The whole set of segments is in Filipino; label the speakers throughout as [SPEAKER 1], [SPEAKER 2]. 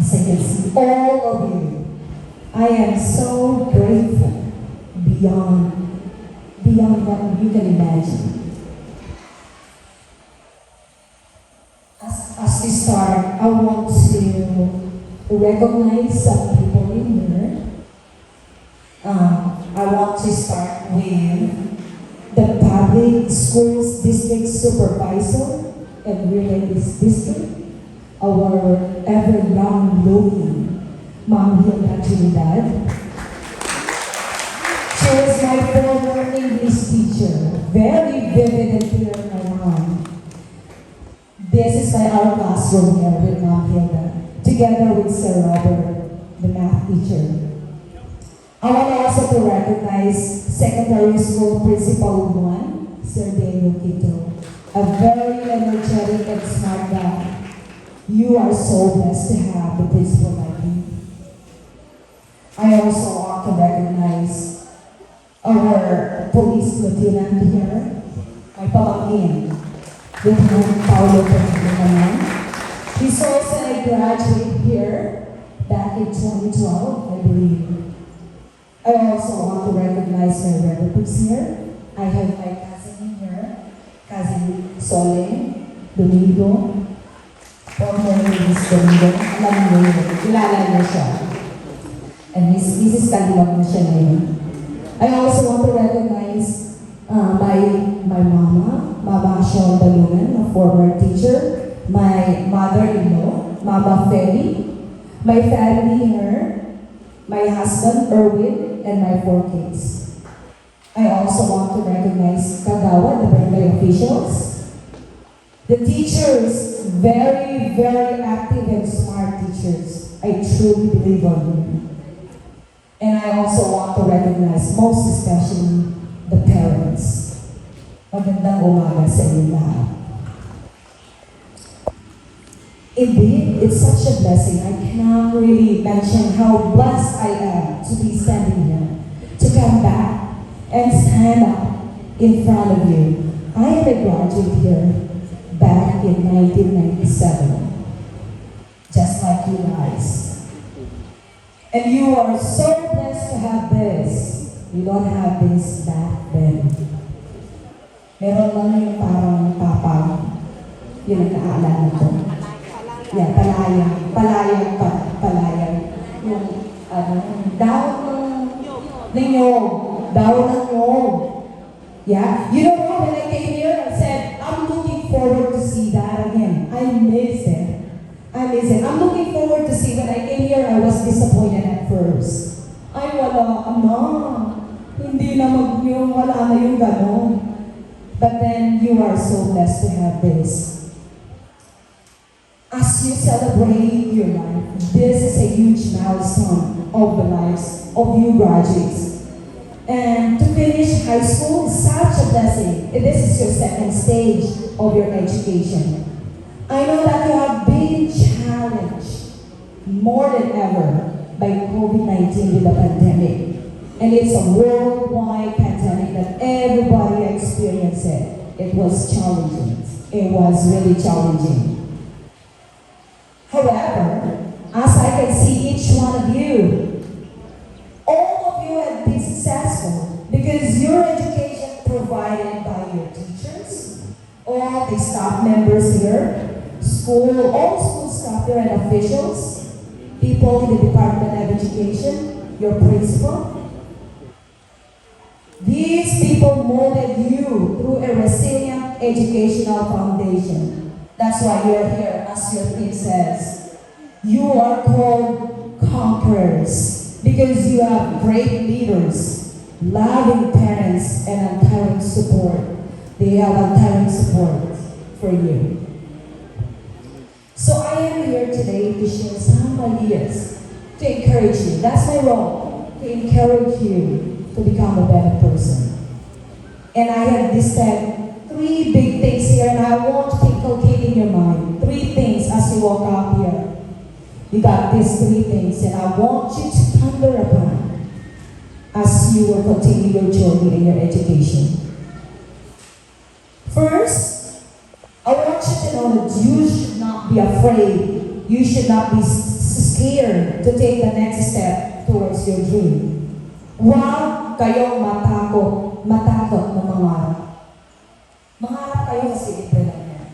[SPEAKER 1] As I can see all of you, I am so grateful beyond what you can imagine. As we start, I want to recognize some people in here. I want to start with the public schools district supervisor and Relays district, our ever young looking Ma'am Hilda Trinidad. She was my former English teacher, very vivid and clear in my mind. This is our classroom here with Ma'am Hilda, together with Sir Robert, the math teacher. I want also to recognize Secondary School Principal 1, Sir Daniel Quito, a very energetic and smart guy. You are so blessed to have the principal like me. I also want to recognize our police lieutenant here, my pamangkin, Lieutenant Paulo Pagkaman. He's also a graduate here back in 2012, I believe. I also want to recognize my relatives here. I have my cousin here, Cousin Sole Domingo, former Miss Domingo. Alam niyo yun, kilala niyo siya. And Mrs. Kalilog na siya ngayon. I also want to recognize my mama, Mama Sean Balungan, a former teacher, my mother-in-law, Mama Feli, my family here, my husband, Erwin, and my 4 kids. I also want to recognize Kagawa, the barangay officials, the teachers, very, very active and smart teachers. I truly believe on you. And I also want to recognize, most especially, the parents. Magandang umaga sa inyo lahat. Indeed, it's such a blessing. I cannot really mention how blessed I am to be standing here, to come back and stand up in front of you. I am a graduate here back in 1997, just like you guys. And you are so blessed to have this. You don't have this back then. Meron lang yung parang tapang. Yun ang naaalala ko. Yeah, palayang. Yung, daon ng nyog. Yeah, you know what, when I came here, I said, I'm looking forward to see that again. I miss it. I'm looking forward to see when I came here, I was disappointed at first. Ay, wala, hindi na wala na yung ganon. But then, you are so blessed to have this. As you celebrate your life, this is a huge milestone of the lives of you graduates. And to finish high school is such a blessing. This is your second stage of your education. I know that you have been challenged more than ever by COVID-19 with the pandemic. And it's a worldwide pandemic that everybody experienced it. It was challenging. It was really challenging. However, as I can see each one of you, all of you have been successful because your education provided by your teachers, all the staff members here, all school staff here and officials, people in the Department of Education, your principal. These people molded you through a resilient educational foundation. That's why you're here, as your theme says. You are called conquerors because you have great leaders, loving parents, and untiring support. They have untiring support for you. So I am here today to share some ideas to encourage you. That's my role, to encourage you to become a better person. And I have listed 3 big things here, and I want to inculcate in your mind 3 things as you walk up here. You got these 3 things, and I want you to ponder upon as you will continue your journey in your education. First, I want you to know that you should not be afraid. You should not be scared scared to take the next step towards your dream. Huwag kayong matakot na mangarap. Mangarap kayo kasi ito lang yan.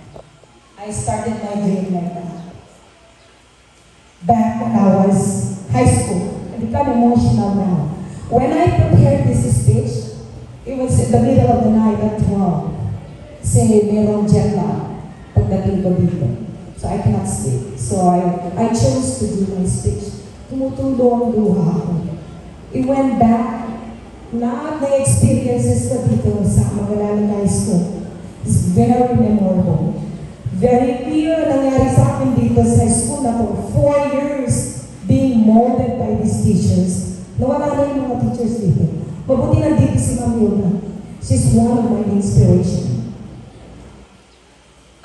[SPEAKER 1] I started my dream like that. Back when I was high school, I become emotional now. When I prepared this speech, it was in the middle of the night at 12. Kasi merong jet lag pagdating ko dito. So I cannot sleep. So I chose to do my speech. Tumutulo ang luha ako. It went back. Lahat ng experiences ko dito sa Magallanes High School is very memorable. Very clear nangyari sa akin dito sa school na to. 4 years being molded by these teachers. Nawala na yung mga teachers dito. Mabuti na dito si Ma'am Yuna. She's one of my inspiration.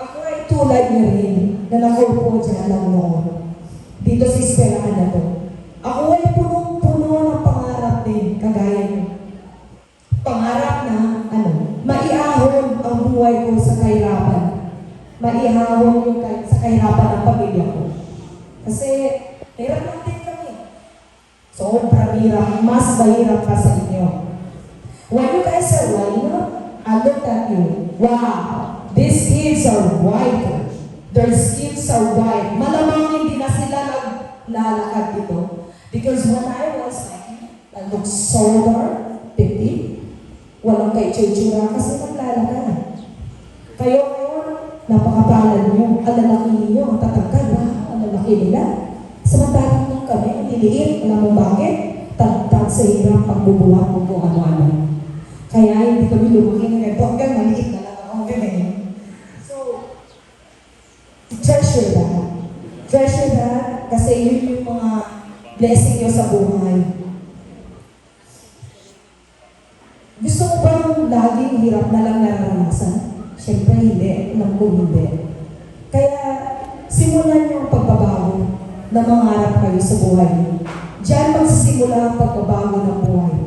[SPEAKER 1] Ako ay tulad niya rin na nakupo dyan lang noon. Dito sa eskwelahan na to. Ako ay punong-puno ng pangarap din, kagaya niyo. Pangarap na, maiahon ang buhay ko sa kahirapan. Maiahon yung sa kahirapan ng pamilya ko. Kasi, hirap lang din kami. Sobrang hirap, mas mahirap pa sa inyo. When you guys are lining up, I looked at you. Wow, these kids are white. Their skins are white. Malamang hindi na sila naglalakad dito. Because when I was like, I looked so dark, 50. Walang kay chuchura kasi naglalakad. Kayo ngayon, napakapalad niyo. Ang lalaki niyo, ang tatangkad. Ang lalaki nila. Samantalang nung kami, niliit, alam mo bakit? Tagtag sa hirap pagbubuhat mo kung ano-ano. Kaya hindi kami lumaki na ganito. Hanggang maliit na lang ako. Ganyan. So, treasure that. Treasure that kasi yun yung mga blessing niyo sa buhay. Gusto mo bang laging hirap na lang nararanasan? Siyempre hindi. Alam ko hindi. Kaya simulan niyo ang pagbabago na mangarap kayo sa buhay niyo. Diyan magsisimula ang pagbabago ng buhay.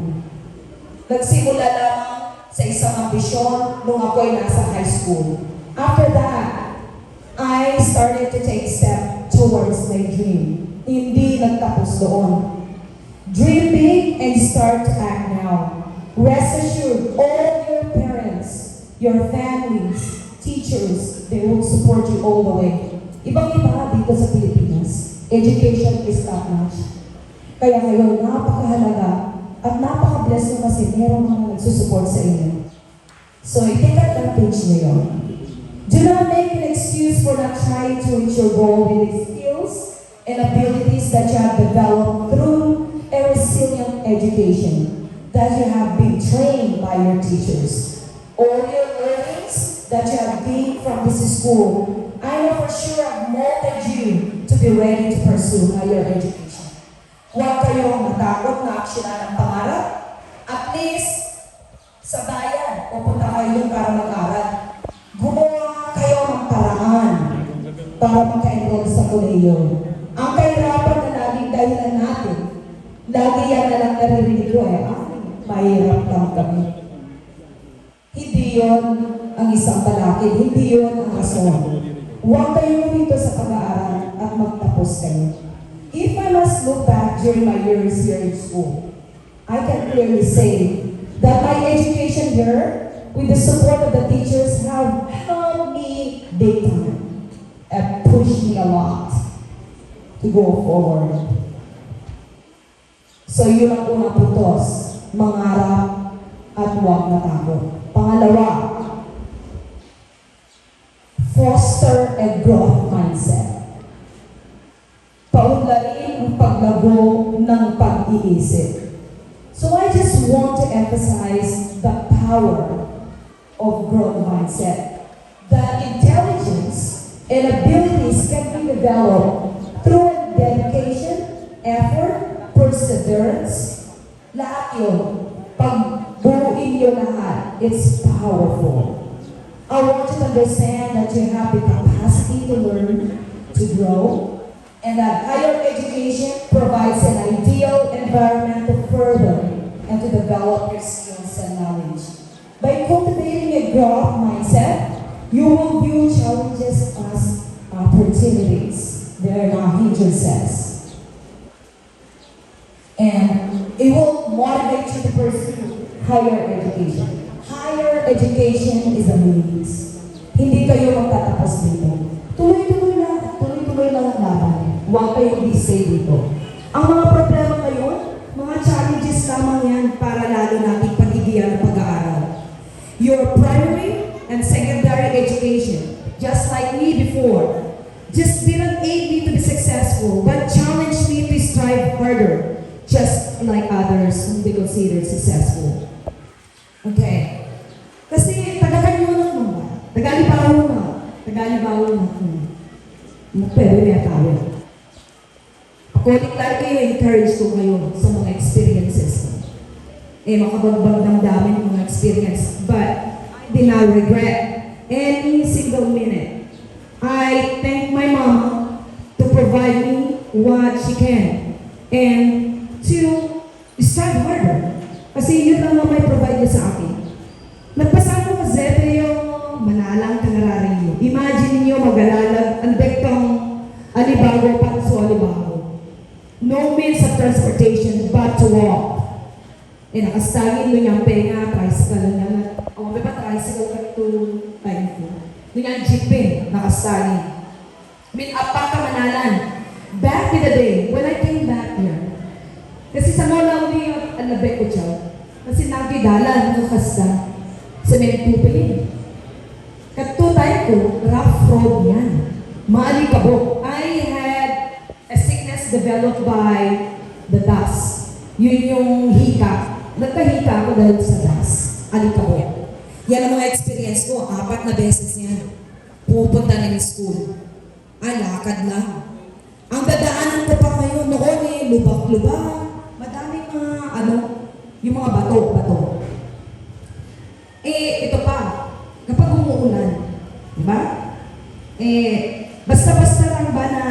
[SPEAKER 1] Nagsimula lamang sa isang ambisyon nung ako ay nasa high school. After that, I started to take step towards my dream. Hindi nagtapos doon. Dream big and start to act now. Rest assured, all your parents, your families, teachers, they will support you all the way. Ibang-iba dito sa Pilipinas, education is top-notch. Kaya kayo, napakahalaga at napaka-bless nyo kasi meron mga nagsusupport sa inyo. So, i-take advantage nyo yun. Do not make an excuse for not trying to reach your goal with the skills and abilities that you have developed through a resilient education that you have been trained by your teachers. All your learnings that you have gained from this school, I know for sure have molded you to be ready to pursue higher education. Huwag kayong matakot na aksyonan ng pangarap. At least, sa bayan, pupunta kayo para mag-aral. Gumawa kayo ng paraan para maka-enroll sa kolehiyo. Ang kahirapan na laging dahilan natin, lagi yan na lang naririnig ko mahirap lang kami. Hindi yun ang isang balakid, hindi yun ang rason. Huwag kayo dito sa pag-aaral at magtapos kayo. If I must look back during my years here in school, I can clearly say that my education here, with the support of the teachers, have helped me big time and pushed me a lot to go forward. So yun ang unang puntos, mangarap at huwag matakot. Pangalawa, foster a growth mindset. Paunlarin ang paglago ng pag-iisip. So I just want to emphasize the power of growth mindset. That intelligence and abilities can be developed through dedication, effort, perseverance. Lahat yun. Pag buuin yun lahat, it's powerful. I want you to understand that you have the capacity to learn, to grow, and that higher education provides an ideal environment to further and to develop your skills and knowledge. By cultivating a growth mindset, you will view challenges as opportunities. They are not hindrances. And it will motivate you to pursue higher education. Higher education is a means. Hindi kayo magtatapos dito. Tuloy-tuloy lang ang laban. Huwag kayong stay dito. Ang mga problema ngayon, mga challenges lamang yan para lalo nating pagigyan ng pag-aaral. Your primary and secondary education, just like me before, just didn't aid me to be successful, but challenged me to strive harder, just like others whom they consider successful. Okay. Kasi taga-kanyunan mo ba? Taga-libaw na. Pero may tawin. According lang kayo, encourage ko kayo sa mga experiences ko. Makabagbag ng dami ng mga experience. But I did not regret any single minute. I thank my mama to provide me what she can. And to strive harder. Kasi yun lang ang may provide niya sa akin. Nagpasa ko kasi yung manalang kanararin niyo. Imagine niyo mag-alalag ang dektong alibago para sa alibago. No means of transportation but to walk. Nakastagin mo niyang penga, tricycle niya. O, may pa tricycle ka to time ko. Niyang jeepin, nakastagin. Apa ka manalan. Back in the day, when I came back here, kasi sa mola uli ang labek ko siya. Kasi nagidalan ng kasta. Semento pa yun. Katutay ko, rough road yan. Maalikabok. I had a sickness developed by the dust. Yun yung hika. Nagkahika ako dahil sa dust. Alikabok. Yan ang mga experience ko. 4 na beses yan. Pupunta na ng school. Lakad lang. Ang dadaanan ko pa ngayon noon lubak-lubak. Madaming mga, yung mga bato. Ito pa, kapag umuulan, di ba? Basta-basta lang ba na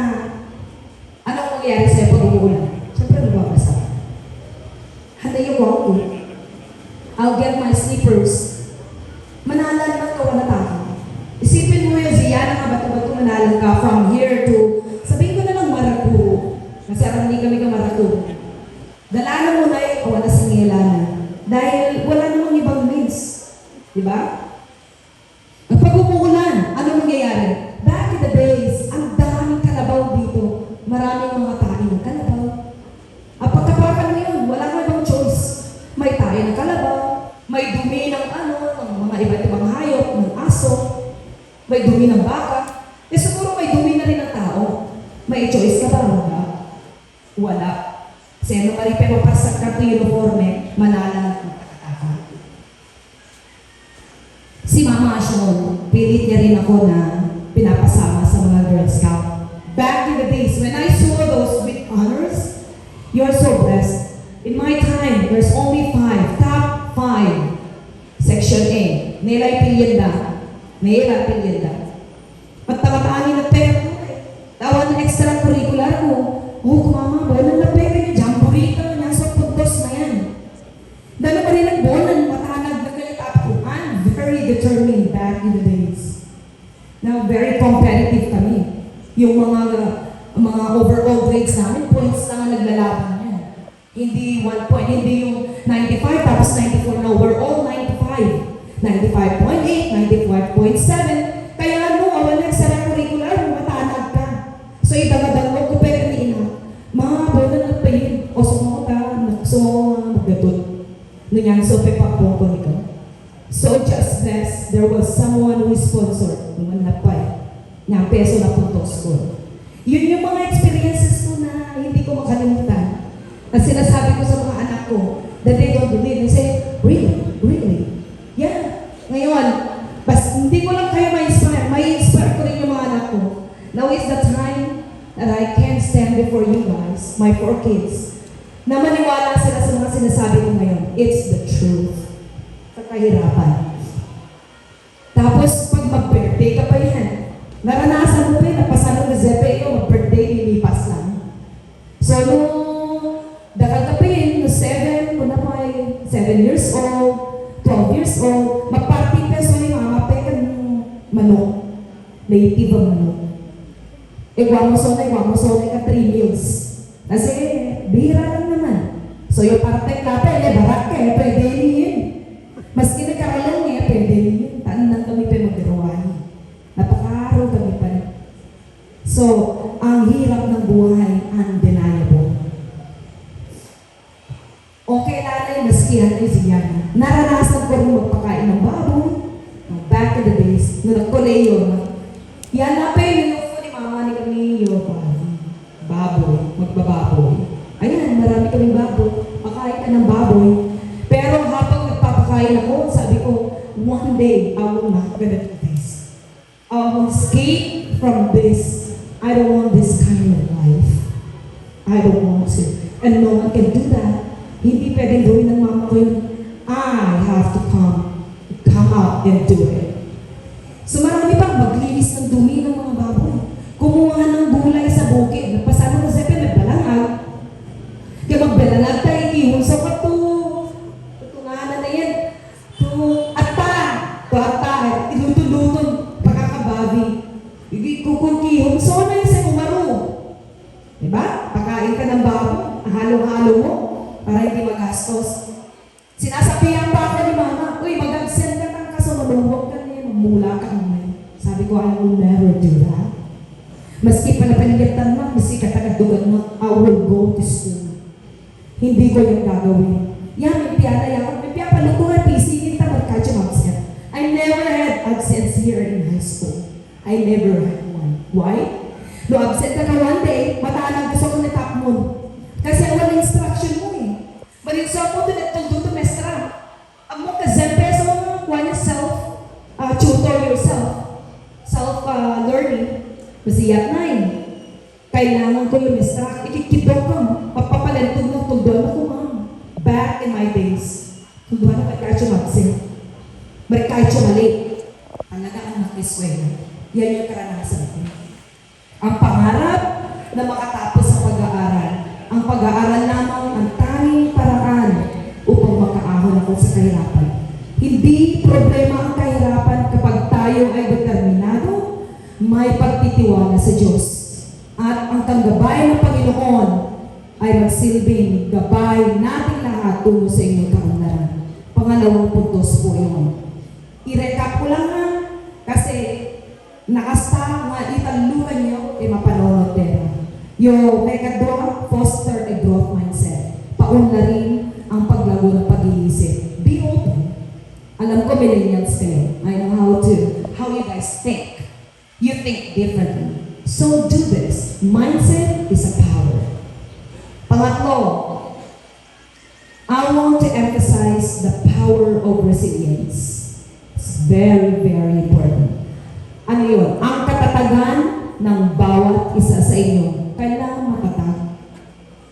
[SPEAKER 1] anong mangyayari sa'yo pag umuulan? Siyempre, lumabasa. Hanay ko ako. I'll get my slippers. Manalan lang ka, wala tayo. Isipin mo yun, siya na bato-bato manalan ka from here to, sabihin ko na lang Maracu. Kasi aram hindi kami ka Maracu. Dalanan mo na yun, wala singilanan. Dahil wala namang ibang means. Diba? Kapag umuulan, ano mangyayari? Back in the days, ang daming kalabaw dito. Maraming mga tayo ng kalabaw. At pagkapakan ngayon, wala kang ibang choice. May tayo ng kalabaw, may dumi ng ng mga iba't ibang hayop, ng aso, may dumi ng baka. Siguro may dumi na rin ng tao. May choice ka ba? Wala. Kasi ano ka rin papasak ka ito uniforme, manala na si Mama Ashon, pilit niya rin ako na pinapasama sa mga Girl Scout. Back in the days, when I saw those with honors, you're so blessed. In my time, there's only 5, top 5. Section A, Nelay Pilienda. At tamataanin na pera ko tawan ng extracurricular ko. Kumama, bonan na pera niya, jamboree ka, nasa puntos na yan. Dalo pa rin ang bonan, matanag na kalitapuan. Very determined back in the days. Now, very competitive kami. Yung mga overall grades namin, points lang ang naglalaban niya. Hindi 1 point, hindi yung 95 tapos 94 na overall 95. 95.8, 95.7. Kaya wala extracurricular, matanag ka. So, idamadango ko pero ni ina, mga bola na pa yun. O sumo ka, maggatod. Nunyan, so pepapong ko nito. So just this, there was someone who sponsored naman na pa na peso na puntos ko. Yun yung mga experiences ko na hindi ko makalimutan. Kasi sinasabi ko sa mga anak ko that they don't believe. They say, really? Yeah. Ngayon, hindi ko lang kayo ma-inspire. May-inspire ko rin yung mga anak ko. Now is the time that I can stand before you guys, my 4 kids, na maniwala sila sa mga sinasabi ko ngayon. It's the truth. Kahirapan. Tapos, pag mag-birthday ka pa yan, naranasan mo pa yun, napasan ng Giuseppe, mag-birthday, lilipas lang. So, nung dakal ka pa yun, 7 years old, 12 years old, mag-party ka, so yung mamapay ka ng manok, native ang manok. Guwamoso na ka 3 meals. Kasi, bihira lang naman.
[SPEAKER 2] So yung partek na pwede, barak ka, pwede yun. Maski nagkakalang niya, pwede yun. Taan lang kami pa magdarawahin. Napakaaraw kami pa. So, ang hirap ng buhay, undeniable. Okay lang maski ang Isiana. Naranasan ko rin magpakain ng baboy. Back in the days, nung nagkoleyo na. Yan na pa yung ko ni mama ni kami yung baboy, magbababoy. Ayan, marami kaming baboy. Pakain ka ng baboy. Pero habang nagpapakain ako, sabi ko, one day, I will not gonna do this. I will escape from this. I don't want this kind of life. I don't want to. And no one can do that. Hindi pwedeng gawin ng mama ko yun. I have to come out and do it. So marami pang maglinis ng dumi ng mga baboy. Kumuha ng gulay sa bukid. Nagpasama ko sa akin, nagbalangag. Kaya magbalangag tayo, ihon sa kato. Tutunganan na yan. Ata, ilutun-lutun, pagkakababi. Kukukihon, so na yun sa kumaro. Diba? Pakain ka ng baboy, halo-halo mo, para hindi magastos. Sinasabihan pa ako ni mama, uy, mag-absent ka ng kaso, maluwag ka niya, mamula ka naman. Sabi ko, I will never do that. Maski pa napanigatan mo, maski katagadugan mo, I will go to school. Hindi ko yung gagawin. Yan, may piyada yan. May piyada palutungan, PC, kita magkadyo absent. I never had absence here in high school. I never had one. Why? No, absent ka one day, matalang gusto ko na top mo. Kasi wala instruction mo eh. Malinso ako doon at tuldo mestra. Ang mo kazempe sa mga kuha niya tutor yourself. Self-learning. Masiyat na eh. Kailangan ko yung mestra. Ikikidok ko. Papapalentog ng tuldo na ko ma'am. Back in my days. Tuldo na pagkakyo absent. Marikakyo mali. Talaga ang nakiswela. Yan yung karanasan ko. Ang pangarap na makatapos sa pag-aaral. Ang pag-aaral lamang ang tanging paraan upang makaahon ako sa kahirapan. Hindi problema ang kahirapan kapag tayo ay determinado, may pagtitiwala sa Diyos. At ang kanggabay ng Panginoon ay magsilbing gabay nating lahat tungo sa inyong kaunlaran. Pangalawang puntos po yun. I-recap ko lang ha, kasi nakasta nga italuhan niyo ay mapanood din. Yung ikadwa, foster a growth mindset. Paunlarin ang paglago ng pag-iisip. Be open. Alam ko millennials kayo. I know how you guys think. You think differently. So do this. Mindset is a power. Pangatlo, I want to emphasize the power of resilience. It's very, very important. Ano yun? Ang katatagan ng bawat isa sa inyo, kailangan matatag.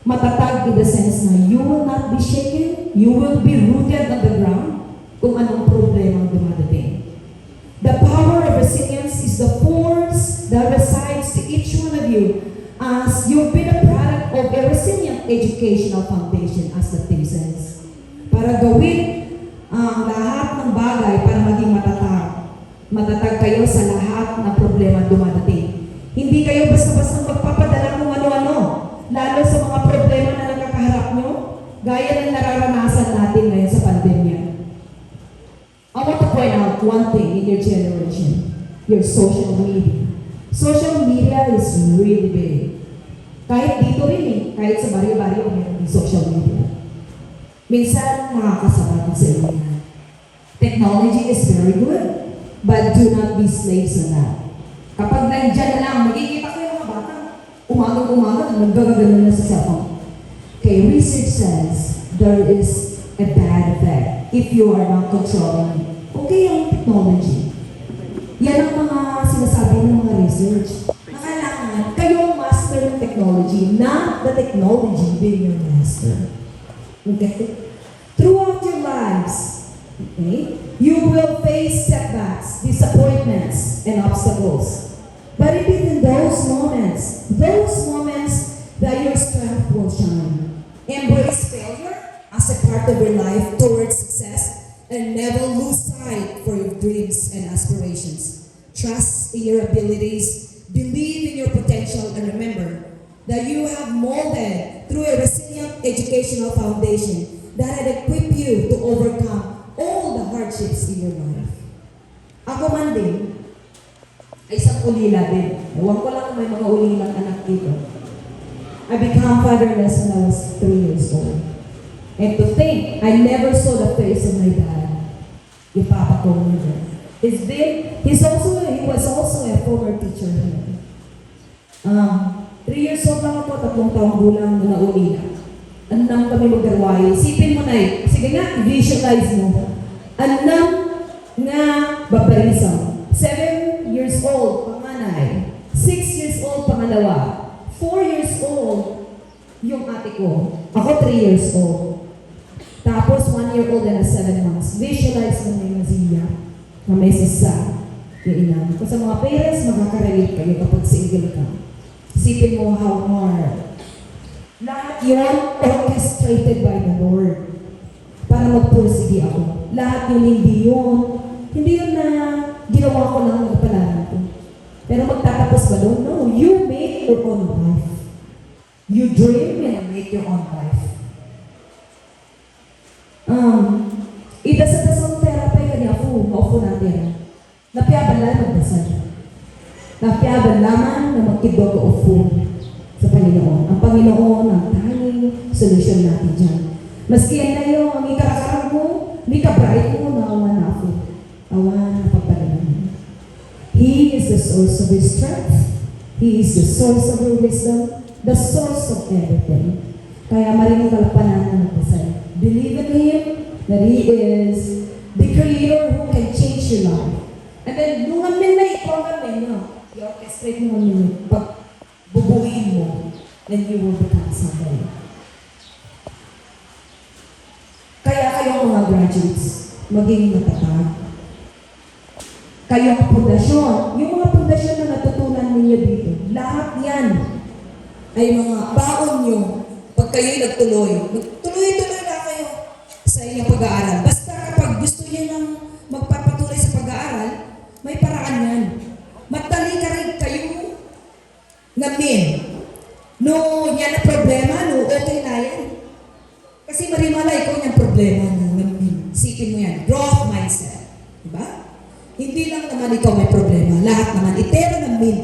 [SPEAKER 2] Matatag in the sense na you will not be shaken, you will be rooted on the ground kung anong problema ang dumadating. The power of resilience is the force that resides to each one of you as you've been a product of a resilient educational foundation, as the theme says. Para gawin ang lahat ng bagay para maging matatag. Matatag kayo sa lahat ng problema dumadating. Hindi kayo basta-basta magpapadala ng ano-ano, lalo sa mga problema na nakakaharap nyo, gaya ng nararanasan natin ngayon sa pandemya. I want to point out one thing in your generation, your social media. Social media is really big. Kahit dito rin eh, kahit sa baryo-baryo meron din social media. Minsan nakakasama din sa inyo. Technology is very good, but do not be slaves on that. Kapag nandyan na lang, magkikita kayo mga bata, umagang-umagang, naggagagano na sa cellphone. Okay, research says there is a bad effect if you are not controlling it. Okay ang technology. Yan ang mga sinasabi ng mga research. Na kailangan kayo ang master ng technology, not the technology being your master. Okay? Throughout your lives, okay, you will face setbacks, disappointments, and obstacles. But it is in those moments that your strength will shine. Embrace failure as a part of your life towards success and never lose sight for your dreams and aspirations. Trust in your abilities, believe in your potential, and remember that you have molded through a resilient educational foundation that had equipped you to overcome all the hardships in your life. Ako man din, ay isang ulila din. Ewan ko lang kung may mga ulilang anak dito. I became fatherless when I was 3 years old. And to think, I never saw the face of my dad. Yung papa ko never. He was also a former teacher here. 3 years old lang ako, 3 taong gulang na naulila. Anong kami mag-arwayo. Isipin mo na eh. Sige nga, visualize mo. Anong nga babarisang. 7 years old, panganay. 6 years old, pangalawa. 4 years old, yung ate ko. Ako 3 years old. Tapos 1 year old and 7 months. Visualize mo na yung Zia na may sisa yung ina. Kung sa mga parents, makaka-relate kayo kapag single ka. Isipin mo how hard. Lahat yun orchestrated by the Lord para magpursige ako. Lahat yun, hindi yun na ginawa ko lang ng kapalaran ko. Pero magtatapos ba doon? No, you make your own life. You dream and make your own life. Ita sa tasong therapy kani ako, maupo natin. Napiaban lang magdasal. Napiaban lamang na magkidwa ko upo sa Panginoon. Ang Panginoon ang tanging solusyon natin dyan. Maski yan na yung ang ikarakarang mo, may kabright mo na awan na ako. Awan na papalaman. He is the source of your strength. He is the source of your wisdom, the source of everything. Kaya maraming kalapanan na magdasal. Believe in Him that He is the Creator who can change your life. And then, nung amin na ikaw namin, i-orchestrate mo namin, pag bubuin mo, then you will become somebody. Kaya kayong mga graduates, maging matatag. Kayong pundasyon, yung mga pundasyon na natutunan ninyo dito, lahat yan ay mga baon nyo pag kayo'y nagtuloy. Tuloy-tuloy na kayo sa inyong pag-aaral. Basta kapag gusto nyo nang magpapatuloy sa pag-aaral, may paraan yan. Matali ka rin kayo namin. No, yan ang problema, no, okay na yan. Kasi marimalay ko yung problema na namin. Sipin mo yan, growth mindset. Diba? Hindi lang naman ikaw may problema. Lahat naman. Itero namin,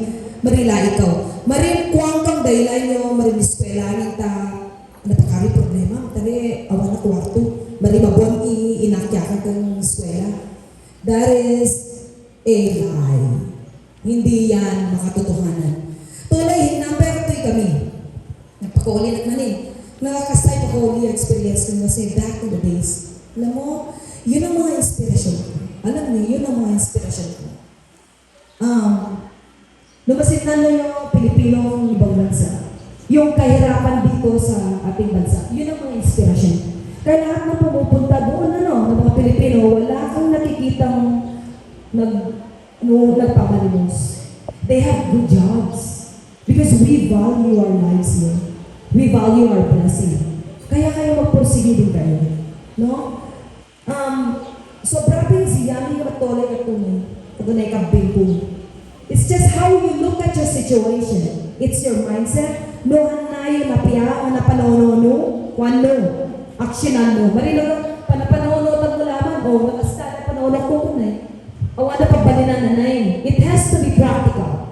[SPEAKER 2] marila ikaw. Marin kuwang kang dahilan nyo, marin eskwela, ta, napakari problema, tari, awan na kwarto. Marin mabuang inakyakan kang eskwela. That is a lie. Hindi yan makatotohanan. Tulay, number 3 kami. Napakauli na manin. Nakakasay pa experience ko kasi back in the days. Alam mo, yun ang mga inspirasyon ko. Alam niyo, yun ang mga inspirasyon ko. Lumasit na yung Pilipino ng ibang bansa. Yung kahirapan dito sa ating bansa. Yun ang mga inspirasyon. Kaya lahat na pumupunta doon, ng mga Pilipino, wala kang nakikitang nagpamalimos. They have good jobs. Because we value our lives here. We value our blessing. Kaya kayo magpursige din kayo. No? Sobra siya, hindi ka matulay ka tunay. Tunay ka bingkong. It's just how you look at your situation. It's your mindset. No hanayo na piya, na panonono, kwano, aksyonan mo. Marino, panapanonotan mo lamang, nakasta na panonotan ko tunay. Awa na pagbalinan na nai. It has to be practical.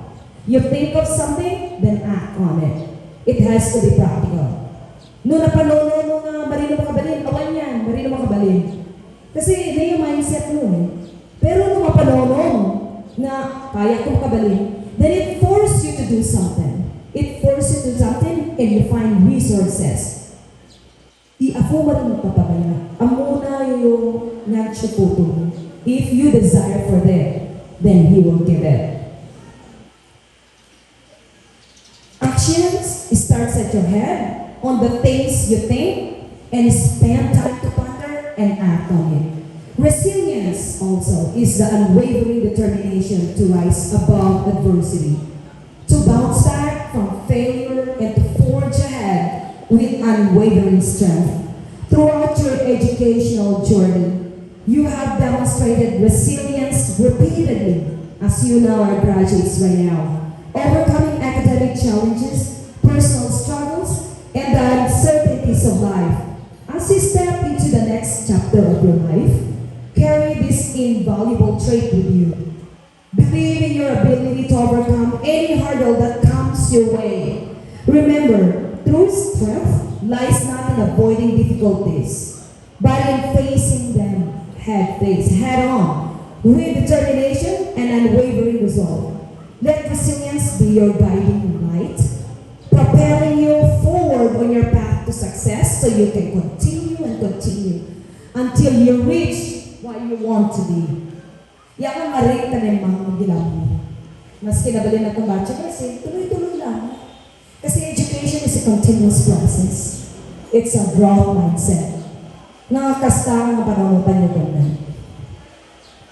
[SPEAKER 2] You think of something, then act on it. It has to be practical. No napanonono nga, marino makabalin, awan yan, marino makabalin. Kasi na yung mindset mo eh. Pero nung mapanono na kaya kong kabalin, then it forces you to do something. It forces you to do something and you find resources. Ako man magpapabaya. Amuna yung nag-chuputo mo. If you desire for that, then He will give it. Actions starts at your head on the things you think and spend time to ponder and act on it. Resilience also is the unwavering determination to rise above adversity, to bounce back from failure and to forge ahead with unwavering strength. Throughout your educational journey, you have demonstrated resilience repeatedly as you now are graduates right now, overcoming academic challenges, personal struggles, and the uncertainties of
[SPEAKER 1] chapter of your life, carry this invaluable trait with you. Believe in your ability to overcome any hurdle that comes your way. Remember, true strength lies not in avoiding difficulties, but in facing them head on, with determination and unwavering resolve. Let resilience be your guiding light, propelling you forward on your path to success so you can continue and continue until you reach what you want to be. Yan ang marik ka ng mga magilaw mo. Mas kinabali na itong bachelor's, tuloy-tuloy lang. Kasi education is a continuous process. It's a growth mindset. Nakakastang ang panamutan niyo doon na.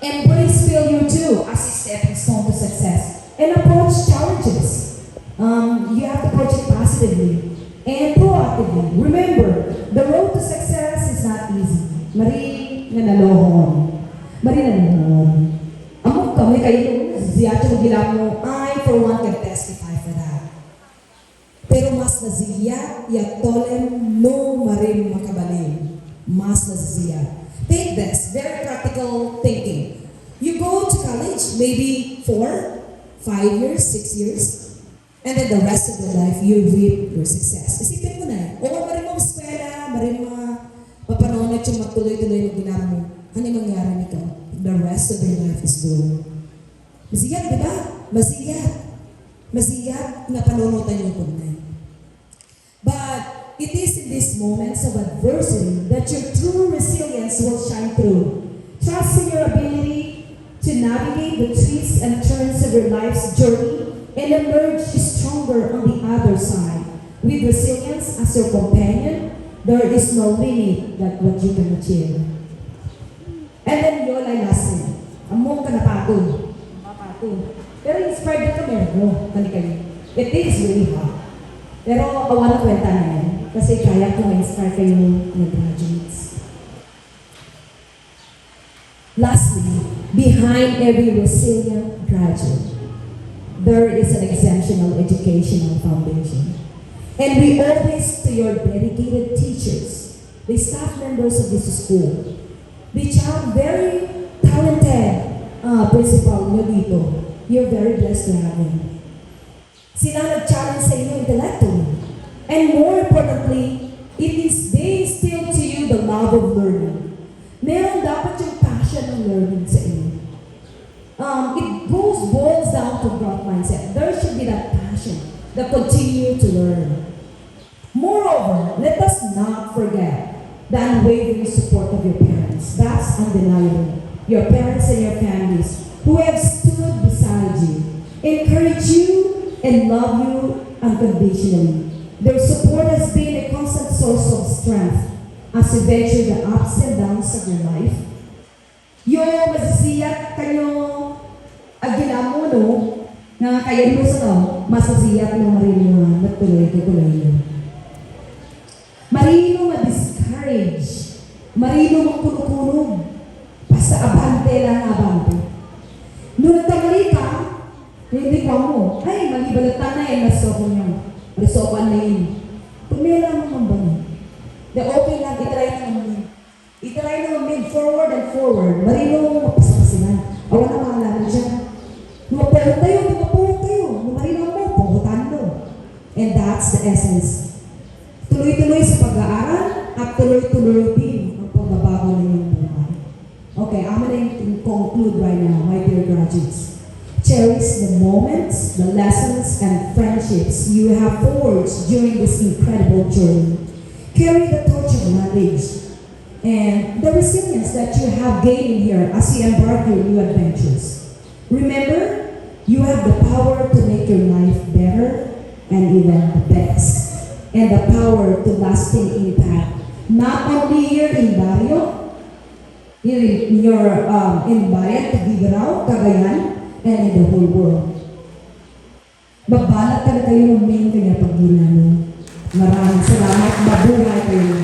[SPEAKER 1] Embrace failure too as a stepping stone to success. And approach challenges. You have to approach it positively and proactively. Remember, the road to success is not easy. Mari na nalohon. Mari na nalohon. Among kami kayo, ziyato mo gila mo, I for one can testify for that. Pero mas naziya, yatolem no marim makabalim. Mas naziya. Take this, very practical thinking. You go to college, maybe 4, 5 years, 6 years, and then the rest of your life, you reap your success. Isipin mo na, o marim mo eskwela, marim mo papanonat yung magtuloy-tuloy na ginagawa mo. Ano yung mangyari nito? The rest of your life is gold. Masiyat, di ba? Masiyat. Masiyat na panunutan yung punay. But it is in these moments of adversity that your true resilience will shine through. Trust in your ability to navigate the twists and turns of your life's journey and emerge stronger on the other side. With resilience as your companion, there is no limit that what you can achieve. And then yun ay lesson. Among ka napagod. Mapagod. Pero inspired ka meron mo. Kali-kali. It is really hard. Pero awan na kwenta na yan. Kasi kaya ko ma-inspire kayo na graduates. Lastly, behind every resilient graduate, there is an exceptional educational foundation. And we owe this to your dedicated teachers, the staff members of this school, the child very talented principal nyo dito. You're very blessed to have him. Sila nag-challenge sa inyo intellectually. And more importantly, they instill to you the love of learning. Meron dapat yung passion ng learning sa inyo. It boils down to growth mindset. There should be that passion that continue to learn. Moreover, let us not forget the unwavering support of your parents. That's undeniable. Your parents and your families who have stood beside you, encourage you, and love you unconditionally. Their support has been a constant source of strength as you venture the ups and downs of your life. Yung masisiyak kayo agilamo, no? Nga kayo mo sa masasiyak mo marino natuloy-tuloy nyo. Marino ma-discourage. Marino magkulog-kulog. Basta abante lang abante. Nung nagtamali ka, hindi ka mo. Ay, malibalatan na yan. Nasoko nyo. Resokan na yun. Pumila mo man ba niya? De okay lang, itry na naman. Itry na naman, forward and forward. Marino mo mapasapasinan. Awan na mga lahat siya. Lumapulot tayo, Lumarino mo, puhutan mo. And that's the essence. Tuloy-tuloy sa pag-aaral at tuloy-tuloy din ang pagbabago ng iyong buhay. Okay, I'm going to conclude right now, my dear graduates. Cherish the moments, the lessons, and friendships you have forged during this incredible journey. Carry the torch of knowledge and the resilience that you have gained here as you embark your new adventures. Remember, you have the power to make your life better and even the best. And the power to lasting impact. Not only here in Barrio, in your in Bayan, Tugigaraw, Cagayan, and in the whole world. Magbalat ka na kayo ng main kanya pag ginano. Maraming salamat. Mabuhay kayo.